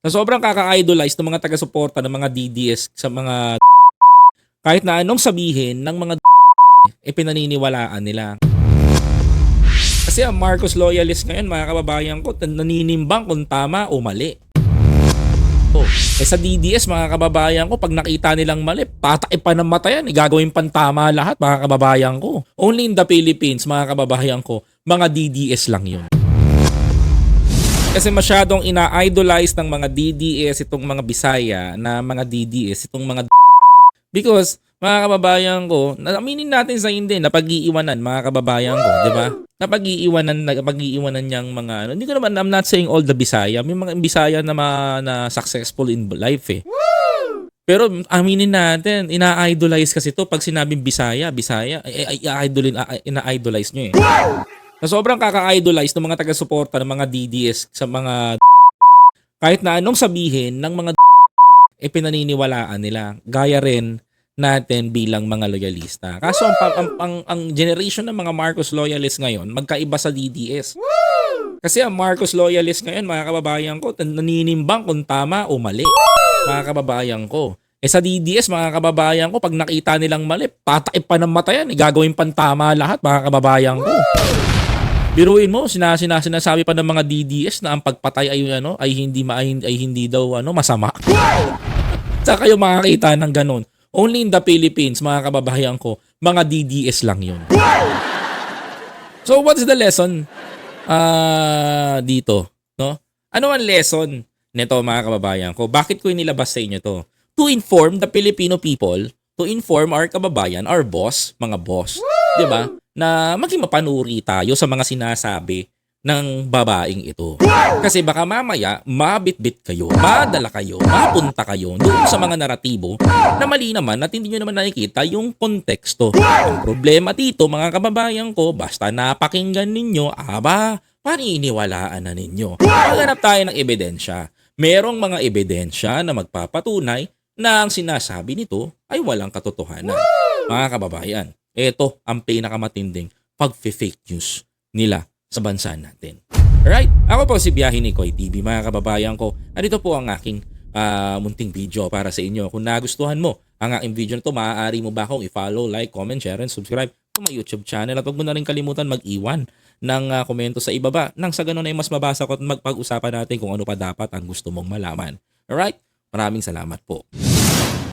Na sobrang kaka-idolize ng mga taga-suporta ng mga DDS sa mga kahit na anong sabihin ng mga pinaniniwalaan nila. Kasi ang Marcos loyalist ngayon, mga kababayan ko, naninimbang kung tama o mali. Sa DDS, mga kababayan ko, pag nakita nilang mali, patay pa ng mata yan, gagawin pang tama lahat, mga kababayan ko. Only in the Philippines, mga kababayan ko, mga DDS lang yun. Kasi masyadong ina-idolize ng mga DDS itong mga Bisaya na mga DDS, itong mga because mga kababayan ko, aminin natin sa hindi, napag-iiwanan mga kababayan ko, di ba? Napag-iiwanan niyang mga ano. Hindi ko naman, I'm not saying all the Bisaya. May mga Bisaya na, na successful in life eh. Pero aminin natin, ina-idolize kasi to pag sinabing Bisaya, ina-idolize nyo eh. Na sobrang kaka-idolize ng mga taga-suporta ng mga DDS sa mga kahit na anong sabihin ng mga pinaniniwalaan nila. Gaya rin natin bilang mga loyalista. Kaso ang generation ng mga Marcos loyalists ngayon, magkaiba sa DDS. Kasi ang Marcos loyalists ngayon, mga kababayan ko, naninimbang kung tama o mali. Mga kababayan ko. Sa DDS, mga kababayan ko, pag nakita nilang mali, patay pa ng mata yan. Gagawin pang tama lahat, mga kababayan ko. Biruin mo, sinasabi pa ng mga DDS na ang pagpatay ay hindi daw masama. Saka kayo makakita ng ganun. Only in the Philippines, mga kababayan ko, mga DDS lang yun. So what's the lesson dito? No? Ano ang lesson nito, mga kababayan ko? Bakit ko inilabas sa inyo to? To inform the Filipino people, to inform our kababayan, our boss, mga boss. Diba? Na maging mapanuri tayo sa mga sinasabi ng babaeng ito. Kasi baka mamaya, mabitbit kayo, madala kayo, mapunta kayo doon sa mga naratibo na mali naman at hindi nyo naman nakikita yung konteksto. Ang problema dito, mga kababayan ko, basta napakinggan ninyo, paniniwalaan na ninyo. Maghanap tayo ng ebidensya. Merong mga ebidensya na magpapatunay na ang sinasabi nito ay walang katotohanan. Mga kababayan, ito ang pinakamatinding pag-fake news nila sa bansa natin. Alright? Ako po si Biyahe ni Koy TV, mga kababayan ko. At ito po ang aking munting video para sa inyo. Kung nagustuhan mo ang aking video na ito, maaari mo ba akong i-follow, like, comment, share, and subscribe sa my YouTube channel. At huwag mo na rin kalimutan mag-iwan ng komento sa ibaba. Nang sa ganun ay mas mabasa ko at magpag-usapan natin kung ano pa dapat ang gusto mong malaman. Alright? Maraming salamat po.